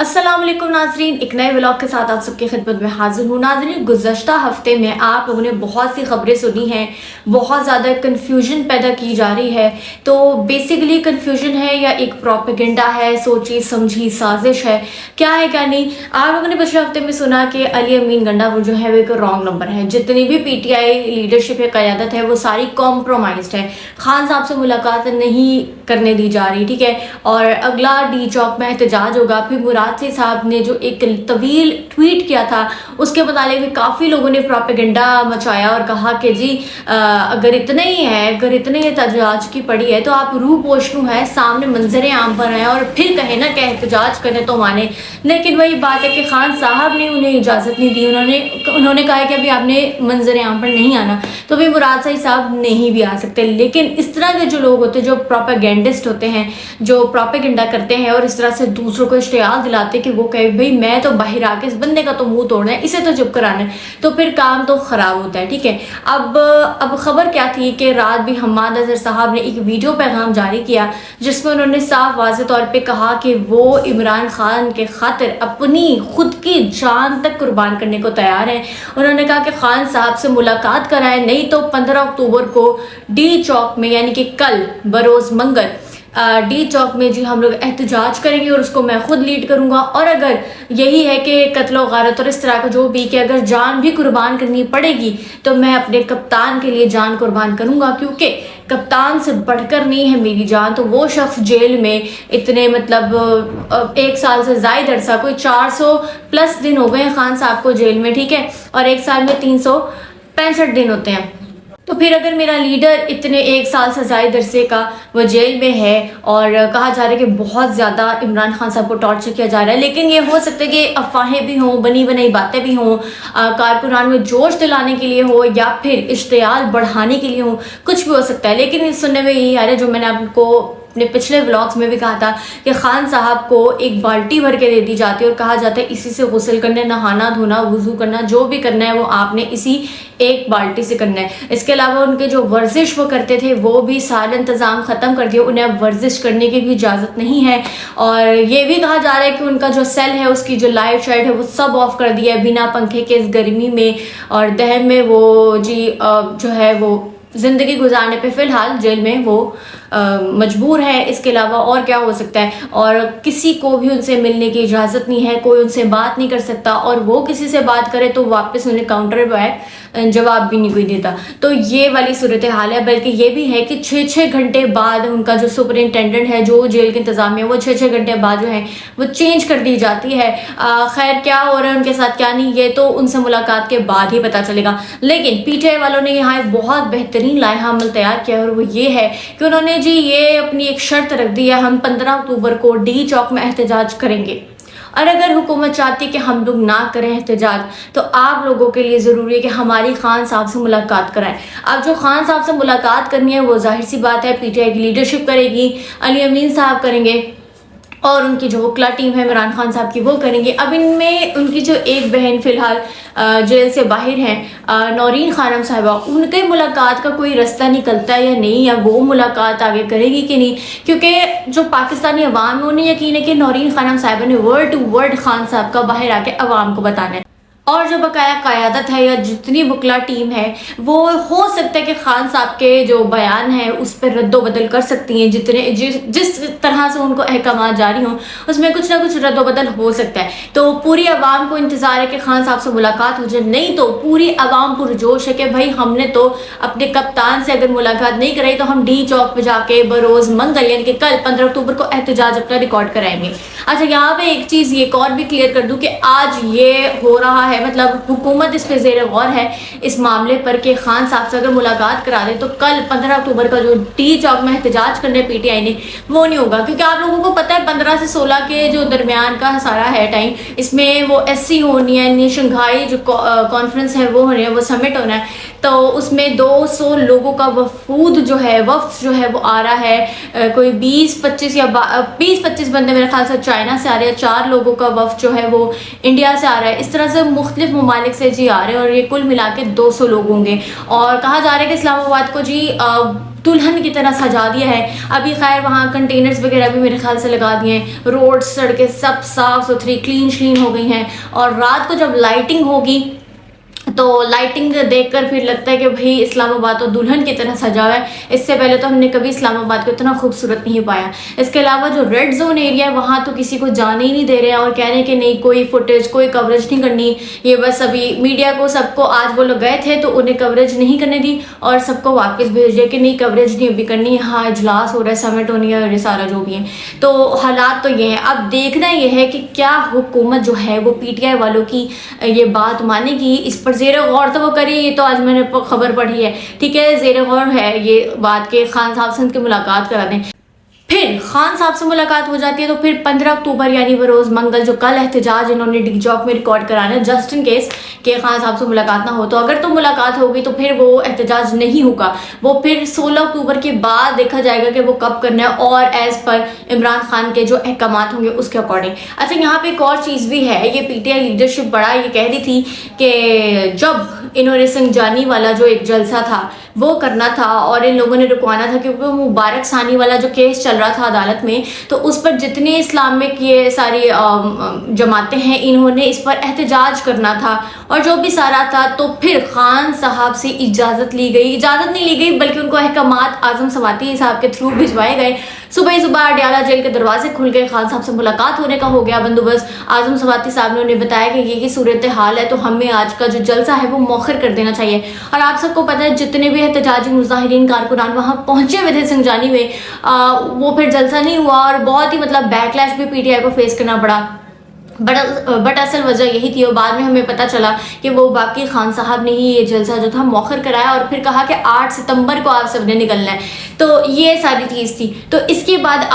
अस्सलाम वालेकुम नाजरीन, एक नए व्लॉग के साथ आप सबकी खिदमत में हाजिर हूँ। नाजरीन, गुज़श्ता हफ्ते में आप लोगों ने बहुत सी खबरें सुनी हैं, बहुत ज़्यादा कन्फ्यूजन पैदा की जा रही है। तो बेसिकली कन्फ्यूजन है या एक प्रोपेगेंडा है, सोची समझी साजिश है, क्या है क्या नहीं। आप लोगों ने पिछले हफ्ते में सुना कि अली अमीन गंडापुर जो है वो एक रॉन्ग नंबर है। जितनी भी PTI लीडरशिप या क़यादत है वो सारी कॉम्प्रोमाइज़्ड है, खान साहब से मुलाकात नहीं करने दी जा रही, ठीक है। और अगला डी चौक में एहतजाज होगा। फिर मुराद से साहब ने जो एक तवील ट्वीट किया था उसके मुतालिक भी काफ़ी लोगों ने प्रोपेगेंडा मचाया और कहा कि जी अगर इतना ही है, अगर इतने एहतजाज की पड़ी है तो आप रूह पोशनू है, सामने मंजर आम पर आए और फिर कहे ना कि एहतजाज करें तो माने। लेकिन वही बात है कि खान साहब ने उन्हें इजाज़त नहीं दी। उन्होंने कहा कि अभी आपने मंजर आम पर नहीं आना, तो भी मुराद सही साहब नहीं भी आ सकते। लेकिन इस तरह के जो लोग होते हैं, जो प्रोपेगेंडिस्ट होते हैं, जो प्रोपेगेंडा करते हैं और इस तरह से दूसरों को इश्तियाल दिलाते कि वो कहे भाई मैं तो बाहर आके इस बंदे का तो मुंह तोड़ना है, इसे तो चुप कराना है, तो फिर काम तो ख़राब होता है, ठीक है। अब खबर क्या थी कि रात भी हम्माद अजहर साहब ने एक वीडियो पैगाम जारी किया जिसमें उन्होंने साफ वाज़ेह तौर पे कहा कि वो इमरान खान के खातिर अपनी खुद की जान तक कुर्बान करने को तैयार हैं। उन्होंने कहा कि खान साहब से मुलाकात कराएं, नहीं तो 15 अक्टूबर को डी चौक में, यानी कि कल बरोज़ मंगल डी चौक में जी हम लोग एहतजाज करेंगे और उसको मैं खुद लीड करूंगा। और अगर यही है कि कत्ल गारत और इस तरह का जो भी कि अगर जान भी कुर्बान करनी पड़ेगी तो मैं अपने कप्तान के लिए जान कुर्बान करूंगा, क्योंकि कप्तान से बढ़कर नहीं है मेरी जान। तो वो शख्स जेल में इतने मतलब 1 साल से ज़ायद अरसा, कोई 400+ दिन हो गए खान साहब को जेल में, ठीक है, और 1 साल में 365 दिन होते हैं। तो फिर अगर मेरा लीडर इतने 1 साल से ज़ायद अरसे का वो जेल में है और कहा जा रहा है कि बहुत ज़्यादा इमरान खान साहब को टॉर्चर किया जा रहा है, लेकिन ये हो सकता है कि अफवाहें भी हों, बनी बनाई बातें भी हों, कारकुनान में जोश दिलाने के लिए हो या फिर इश्तियाल बढ़ाने के लिए हो, कुछ भी हो सकता है। लेकिन इस सुनने में यही आ रहा है जो मैंने आपको अपने पिछले व्लॉग्स में भी कहा था कि खान साहब को एक बाल्टी भर के दे दी जाती है और कहा जाता है इसी से गुस्ल करना, नहाना धोना, वुजू करना, जो भी करना है वो आपने इसी एक बाल्टी से करना है। इसके अलावा उनके जो वर्जिश वो करते थे वो भी सारे इंतज़ाम ख़त्म कर दिए, उन्हें अब वर्जिश करने की भी इजाज़त नहीं है। और ये भी कहा जा रहा है कि उनका जो सेल है उसकी जो लाइट शाइट है वो सब ऑफ कर दिया है बिना पंखे के इस गर्मी में और दहम में। वो जी जो है वो ज़िंदगी गुजारने पे फ़िलहाल जेल में वो मजबूर है। इसके अलावा और क्या हो सकता है, और किसी को भी उनसे मिलने की इजाज़त नहीं है, कोई उनसे बात नहीं कर सकता, और वो किसी से बात करे तो वापस उन्हें काउंटर बैक जवाब भी नहीं कोई देता। तो ये वाली सूरत हाल है। बल्कि ये भी है कि 6-6 घंटे बाद उनका जो सुपरिटेंडेंट है, जो जेल के इंतज़ामिया, वो 6-6 घंटे बाद जो है वो चेंज कर दी जाती है। खैर क्या हो रहा है उनके साथ क्या नहीं, ये तो उनसे मुलाकात के बाद ही पता चलेगा। लेकिन PTI वालों ने यहाँ एक बहुत बेहतरीन लाइहा अमल तैयार किया और वो ये है कि उन्होंने जी ये अपनी एक शर्त रख दी है, हम 15 अक्टूबर को डी चौक में एहतजाज करेंगे। और अगर हुकूमत चाहती है कि हम लोग ना करें एहतजाज तो आप लोगों के लिए ज़रूरी है कि हमारी खान साहब से मुलाकात कराएं। अब जो खान साहब से मुलाकात करनी है वो जाहिर सी बात है PTI की लीडरशिप करेगी, अली अमीन साहब करेंगे और उनकी जो वकला टीम है इमरान खान साहब की वो करेंगे। अब इनमें उनकी जो एक बहन फ़िलहाल जेल से बाहर हैं, नौरीन खानम साहिबा, उनके मुलाकात का कोई रास्ता निकलता है या नहीं, या वो मुलाकात आगे करेगी कि नहीं, क्योंकि जो पाकिस्तानी अवाम में उन्हें यकीन है कि नौरीन खानम साहिबा ने वर्ड टू वर्ड खान साहब का बाहर आके अवाम को बताना है। और जो बकाया क़यादत है या जितनी वकला टीम है वो हो सकता है कि खान साहब के जो बयान है उस पर रद्दोबदल कर सकती हैं। जिस तरह से उनको अहकाम जारी हों उसमें कुछ ना कुछ रद्दोबदल हो सकता है। तो पूरी आवाम को इंतज़ार है कि खान साहब से मुलाकात हो जाए, नहीं तो पूरी आवाम पुरजोश है कि भाई हमने तो अपने कप्तान से अगर मुलाकात नहीं कराई तो हम डी चौक पर जाके बरोज़ मंगल यानी कि कल 15 अक्टूबर को एहतजाज अपना रिकॉर्ड कराएंगे। अच्छा, यहाँ पर एक चीज़ ये और भी क्लियर कर दूँ कि आज ये हो रहा है, मतलब हुकूमत इस पे ज़ेर गौर है इस मामले पर कि खान साहब से अगर मुलाकात करा दे तो कल 15 अक्टूबर का जो डी चौक में एहतजाज करने PTI ने वो नहीं होगा। क्योंकि आप लोगों को पता है 15 से 16 के जो दरमियान का सारा है टाइम, इसमें वो SC होनी है, शंघाई जो कॉन्फ्रेंस है वो होनी है, वो समिट होना है, तो उसमें 200 लोगों का वफूद जो है वफ्द जो है वो आ रहा है। कोई 20-25 या 20-25 बंदे मेरे ख्याल से चाइना से आ रहे हैं, 4 लोगों का वफ्द जो है वो इंडिया से आ रहा है। इस तरह से मुख्तलिफ ममालिक से जी आ रहे हैं और ये कुल मिला के 200 लोग होंगे। और कहा जा रहा है कि इस्लामाबाद को जी दुल्हन की तरह सजा दिया है। अभी खैर वहाँ कंटेनर्स वगैरह भी मेरे ख्याल से लगा दिए हैं, रोड सड़कें सब साफ़ सुथरी क्लीन हो गई हैं। और रात को जब लाइटिंग होगी तो लाइटिंग देखकर फिर लगता है कि भाई इस्लामाबाद तो दुल्हन की तरह सजा हुआ है। इससे पहले तो हमने कभी इस्लामाबाद को इतना खूबसूरत नहीं पाया। इसके अलावा जो रेड जोन एरिया है वहाँ तो किसी को जाने ही नहीं दे रहे हैं और कह रहे हैं कि नहीं कोई फुटेज कोई कवरेज नहीं करनी, ये बस अभी मीडिया को सबको, आज वो लोग गए थे तो उन्हें कवरेज नहीं करने दी और सबको वापस भेज दिया कि नहीं कवरेज नहीं अभी करनी, हाँ इजलास हो रहा है, समिट होनी है, ये सारा जो भी है। तो हालात तो ये हैं। अब देखना ये है कि क्या हुकूमत जो है वो PTI वालों की ये बात मानेगी, इस पर ज़ेर गौर तो वो करी। ये तो आज मैंने खबर पढ़ी है, ठीक है, ज़ेर गौर है ये बात के खान साहब से उनकी मुलाकात करा दें। फिर खान साहब से मुलाकात हो जाती है तो फिर 15 अक्टूबर यानी वो रोज़ मंगल जो कल एहतजाज इन्होंने डी चौक में रिकॉर्ड कराना है, जस्ट इन केस कि खान साहब से मुलाकात ना हो। तो अगर तो मुलाकात होगी तो फिर वो एहतजाज नहीं होगा, वो फिर 16 अक्टूबर के बाद देखा जाएगा कि वो कब करना है और एज़ पर इमरान खान के जो अहकामात होंगे उसके अकॉर्डिंग। अच्छा, यहाँ पर एक और चीज़ भी है, ये PTI लीडरशिप बड़ा ये कह रही थी कि जब इन्होंने संजानी वाला जो एक जलसा था वो करना था और इन लोगों ने रुकवाना था क्योंकि वो मुबारक सानी वाला जो केस चल रहा था अदालत में, तो उस पर जितने इस्लामिक ये सारी जमातें हैं इन्होंने इस पर एहतजाज करना था और जो भी सारा था। तो फिर खान साहब से इजाज़त ली गई, इजाज़त नहीं ली गई बल्कि उनको अहकामात आज़म सवाती साहब के थ्रू भिजवाए गए। सुबह ही सुबह अडयाला जेल के दरवाजे खुल गए, खान साहब से मुलाकात होने का हो गया बंदोबस्त। आज़म सवाती साहब ने उन्हें बताया कि ये सूरत हाल है तो हमें आज का जो जलसा है वो मौखर कर देना चाहिए। और आप सबको पता है जितने भी एहतजाजी मुजाहिरीन कारकुनान वहाँ पहुँचे हुए थे संजानी में, वो फिर जलसा नहीं हुआ और बहुत ही मतलब बैकलैश भी PTI को फेस करना पड़ा। बट असल वजह यही थी और बाद में हमें पता चला कि वो बाकी खान साहब ने ही ये जलसा जो था मौखर कराया और फिर कहा कि 8 सितंबर को आप सबने निकलना है। तो ये सारी चीज़ थी। तो इसके बाद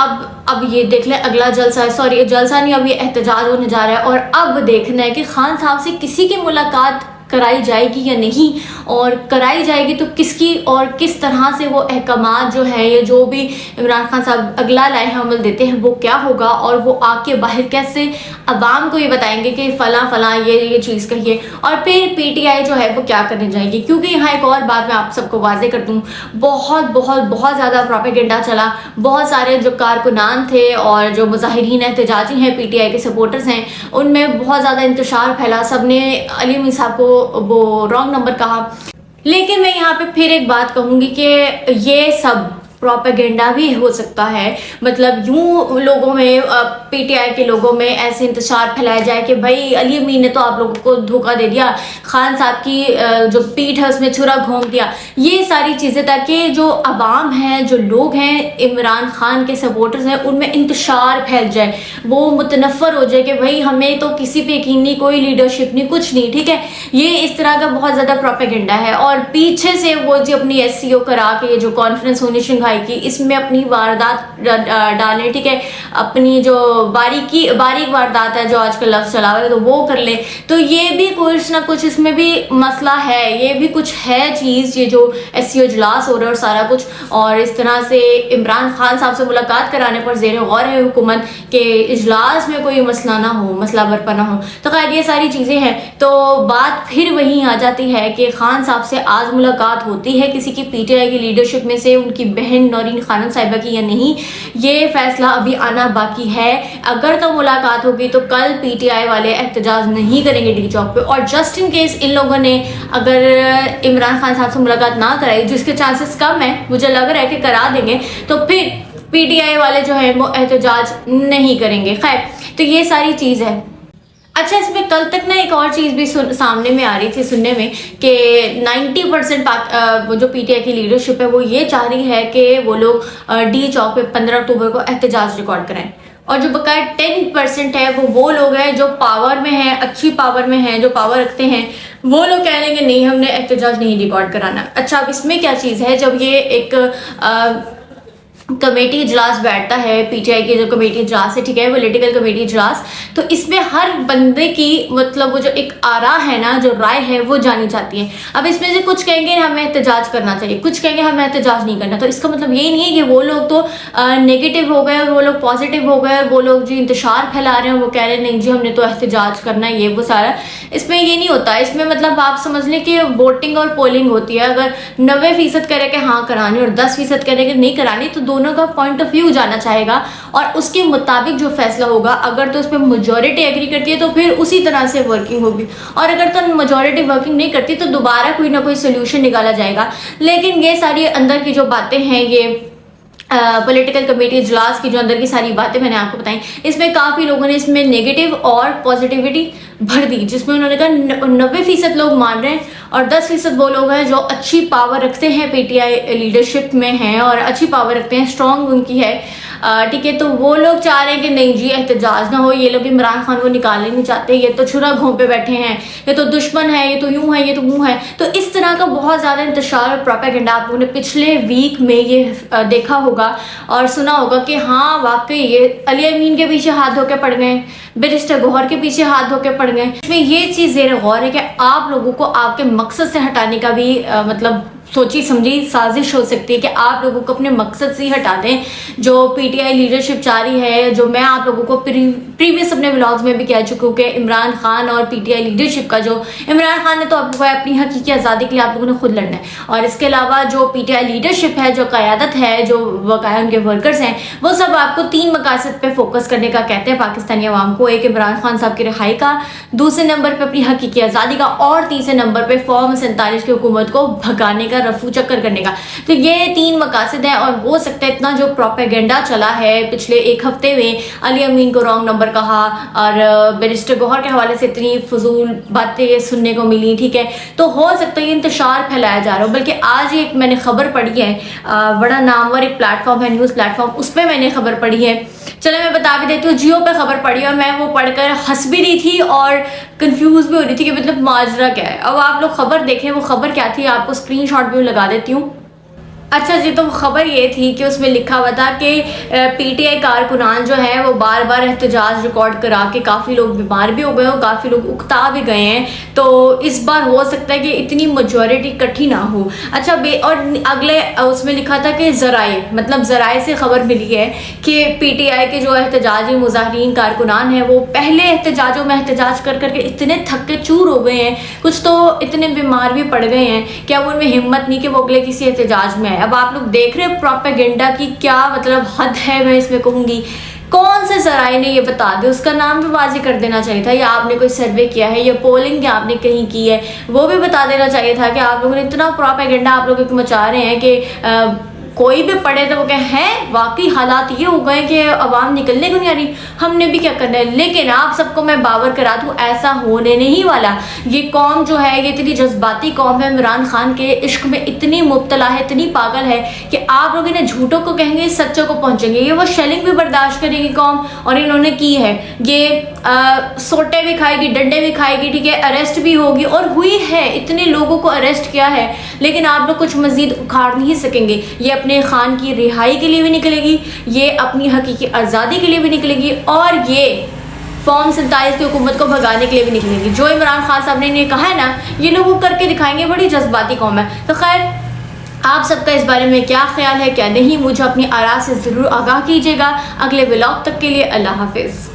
अब ये देख लें अगला जलसा, सॉरी जलसा नहीं, अब ये एहतजाज होने जा रहा है और अब देखना है कि खान साहब से किसी की मुलाकात कराई जाएगी या नहीं, और कराई जाएगी तो किसकी और किस तरह से वो अहकामात जो है ये जो भी इमरान खान साहब अगला लाए अमल देते हैं वो क्या होगा और वो आके बाहर कैसे अवाम को ये बताएंगे कि फ़लाँ ये चीज़ कहिए और फिर PTI जो है वो क्या करने जाएगी। क्योंकि यहाँ एक और बात मैं आप सबको वाजे कर दूँ, बहुत ज़्यादा प्रोपेगेंडा चला, बहुत सारे जो कारकुनान थे और जो मुजाहिरीन एहतजाजी हैं PTI के सपोर्टर्स हैं उनमें बहुत ज़्यादा इंतशार फैला, सब ने अली मीर साहब को वो रॉन्ग नंबर कहा। लेकिन मैं यहाँ पे फिर एक बात कहूँगी कि ये सब प्रोपेगेंडा भी हो सकता है, मतलब यूं लोगों में PTI के लोगों में ऐसे इंतशार फैलाया जाए कि भाई अली अमीन ने तो आप लोगों को धोखा दे दिया, खान साहब की जो पीठ है उसमें छुरा घोंप दिया, ये सारी चीज़ें, ताकि जो अवाम है जो लोग हैं इमरान खान के सपोर्टर्स हैं उनमें इंतशार फैल जाए, वो मुतनफ़र हो जाए कि भाई हमें तो किसी पे यकीन नहीं, कोई लीडरशिप नहीं, कुछ नहीं, ठीक है। ये इस तरह का बहुत ज़्यादा प्रोपेगेंडा है और पीछे से वो जो अपनी SCO करा के ये जो कॉन्फ्रेंस होनी शंघाई की इसमें अपनी वारदात डालें, ठीक है, अपनी जो बारीक वारदात है जो आजकल लफ्ज़ चला हुआ है तो वो कर ले। तो ये भी कुछ ना कुछ इसमें भी मसला है, ये भी कुछ है चीज़, ये जो SCO इजलास हो रहा है और सारा कुछ, और इस तरह से इमरान खान साहब से मुलाकात कराने पर ज़ेर गौर है हुकूमत के इजलास में कोई मसला ना हो, मसला बरपा ना हो। तो खैर ये सारी चीज़ें हैं। तो बात फिर वहीं आ जाती है कि खान साहब से आज मुलाकात होती है किसी की PTI की लीडरशिप में से, उनकी बहन नौरीन खानम साहिबा की या नहीं, ये फैसला अभी आना बाकी है। अगर तो मुलाकात होगी तो कल PTI वाले एहतजाज नहीं करेंगे डी चौक पे, और जस्ट इन केस इन लोगों ने अगर इमरान खान साहब से मुलाकात ना कराई, जिसके चांसेस कम है, मुझे लग रहा है कि करा देंगे, तो फिर PTI वाले जो है वो एहतजाज नहीं करेंगे। खैर तो ये सारी चीज़ है। अच्छा, इसमें कल तक ना एक और चीज़ भी सामने में आ रही थी सुनने में कि 90% वो जो PTI की लीडरशिप है वो ये चाह रही है कि वो लोग डी चौक पे 15 अक्टूबर को एहतजाज रिकॉर्ड कराएं, और जो बकाया 10% है वो लोग हैं जो पावर में हैं, अच्छी पावर में हैं, जो पावर रखते हैं, वो लोग कह रहे हैं कि नहीं हमने एहतजाज नहीं रिकॉर्ड कराना। अच्छा, अब इसमें क्या चीज़ है, जब ये एक कमेटी इजलास बैठता है, पीटीआई की जो कमेटी इजलास है, ठीक है, पॉलिटिकल कमेटी इजलास, तो इसमें हर बंदे की मतलब वो जो एक आरा है ना, जो राय है वो जानी जाती है। अब इसमें से कुछ कहेंगे हमें एहतजाज करना चाहिए, कुछ कहेंगे हमें एहतजाज नहीं करना, तो इसका मतलब ये नहीं है कि वो लोग तो नेगेटिव हो गए और वो लोग पॉजिटिव हो गए और वो लोग जो इंतशार फैला रहे हैं वो कह रहे हैं नहीं जी हमने तो एहतजाज करना है, ये वो सारा। इसमें ये नहीं होता, इसमें मतलब आप समझ लें कि वोटिंग और पोलिंग होती है। अगर 90% करे कि हाँ करानी और 10% करे कि नहीं करानी, तो दोनों का पॉइंट ऑफ व्यू जाना चाहेगा और उसके मुताबिक जो फैसला होगा, अगर तो उस पर मेजोरिटी एग्री करती है तो फिर उसी तरह से वर्किंग होगी, और अगर तो मेजोरिटी वर्किंग नहीं करती तो दोबारा कोई ना कोई सोल्यूशन निकाला जाएगा। लेकिन ये सारी अंदर की जो बातें हैं, ये पॉलिटिकल कमेटी इजलास की जो अंदर की सारी बातें मैंने आपको बताई, इसमें काफ़ी लोगों ने इसमें नेगेटिव और पॉजिटिविटी भर दी, जिसमें उन्होंने कहा 90% लोग मान रहे हैं और 10% वो लोग हैं जो अच्छी पावर रखते हैं, पीटीआई लीडरशिप में हैं और अच्छी पावर रखते हैं, स्ट्रॉन्ग उनकी है, ठीक है। तो वो लोग चाह रहे हैं कि नहीं जी एहतजाज ना हो, ये लोग इमरान खान को निकालने नहीं चाहते, ये तो छुरा घों पे बैठे हैं, ये तो दुश्मन है, ये तो यूं है, ये तो मुँह है। तो इस तरह का बहुत ज़्यादा इंतशार और प्रोपेगेंडा आप लोगों ने पिछले वीक में ये देखा होगा और सुना होगा कि हाँ वाकई ये अली अमीन के पीछे हाथ धो के पड़ गए, बैरिस्टर गौहर के पीछे हाथ धो के पड़ गए। इसमें ये चीज़ ज़ेर गौर है कि आप लोगों को आपके मकसद से हटाने का भी मतलब सोची समझी साजिश हो सकती है कि आप लोगों को अपने मकसद से ही हटा दें, जो पीटीआई लीडरशिप चाह रही है। जो मैं आप लोगों को प्रीवियस अपने व्लॉग्स में भी कह चुकी हूँ कि इमरान खान और पीटीआई लीडरशिप का जो इमरान खान ने तो आपको अपनी हकीकी आज़ादी के लिए आप लोगों ने खुद लड़ना है, और इसके अलावा जो पीटीआई लीडरशिप है, जो क़यादत है, जो बकाया उनके वर्कर्स हैं, वो सब आपको 3 मकासद पे फोकस करने का कहते हैं पाकिस्तानी अवाम को। एक इमरान खान साहब की रिहाई का, दूसरे नंबर पर अपनी हकीकी आज़ादी का, और तीसरे नंबर पर फॉर्म 47 की हुकूमत को भगाने का, रफू चक्कर करने का। तो ये 3 मकासद हैं और हो सकता है इतना जो प्रोपेगेंडा चला है पिछले 1 हफ्ते में, अली अमीन को रॉन्ग नंबर कहा और बैरिस्टर गौहर के हवाले से इतनी फजूल बातें सुनने को मिली, ठीक है, तो हो सकता है ये इंतशार फैलाया जा रहा हो। बल्कि आज एक मैंने खबर पढ़ी है, बड़ा नामवर एक प्लेटफॉर्म है, न्यूज़ प्लेटफॉर्म, उस पर मैंने खबर पढ़ी है। चलो मैं बता भी देती हूँ, जियो पे खबर पढ़ी और मैं वो पढ़कर हंस भी रही थी और कंफ्यूज भी हो रही थी कि मतलब माजरा क्या है। अब आप लोग खबर देखें वो खबर क्या थी, आपको स्क्रीनशॉट भी लगा देती हूँ। अच्छा जी, तो खबर ये थी कि उसमें लिखा हुआ था कि पीटीआई कारकुनान जो है वो बार बार एहतजाज रिकॉर्ड करा के काफ़ी लोग बीमार भी हो गए और काफ़ी लोग उकता भी गए हैं, तो इस बार हो सकता है कि इतनी मेजॉरिटी इकट्ठी ना हो। अच्छा और अगले उसमें लिखा था कि ज़राए, मतलब ज़राए से खबर मिली है कि पीटीआई के जो एहतजाजी मुजाहिरीन कारकुनान हैं वो पहले एहतजाजों में एहतजाज कर करके इतने थके चूर हो गए हैं, कुछ तो इतने बीमार भी पड़ गए हैं कि अब उनमें हिम्मत नहीं कि वो अगले किसी एहतजाज में आए। अब आप लोग देख रहे हो प्रोपेगेंडा की क्या मतलब हद है, मैं इसमें कहूँगी। कौन से जराए ने ये बता दे, उसका नाम भी वाज़ेह कर देना चाहिए था, या आपने कोई सर्वे किया है या पोलिंग आपने कहीं की है वो भी बता देना चाहिए था कि आप लोगों ने इतना प्रोपेगेंडा आप लोग मचा रहे हैं कि कोई भी पढ़े तो वो कहे हैं वाकई हालात ये हो गए कि आवाम निकलने को नहीं आ रही, हमने भी क्या करना है। लेकिन आप सबको मैं बावर करा दूँ ऐसा होने नहीं वाला। ये कौम जो है ये इतनी जज्बाती कौम है, इमरान खान के इश्क में इतनी मुब्तला है, इतनी पागल है कि आप लोग इन्हें झूठों को कहेंगे सच्चों को पहुँचेंगे। ये वो शेलिंग भी बर्दाश्त करेगी कौम, और इन्होंने की है ये सोटे भी खाएगी, डंडे भी खाएगी, ठीक है, अरेस्ट भी होगी और हुई है, इतने लोगों को अरेस्ट किया है। लेकिन आप लोग कुछ मजीद उखाड़ नहीं सकेंगे। ये अपने खान की रिहाई के लिए भी निकलेगी, ये अपनी हकीकी आज़ादी के लिए भी निकलेगी, और ये फॉर्म 47 की हुकूमत को भगाने के लिए भी निकलेगी। जो इमरान खान साहब ने कहा है ना, ये लोग वो करके दिखाएंगे। बड़ी जज्बाती कौम है। तो खैर आप सबका इस बारे में क्या ख्याल है क्या नहीं, मुझे अपनी आरा से ज़रूर आगाह कीजिएगा। अगले व्लॉग तक के लिए अल्लाह हाफिज़।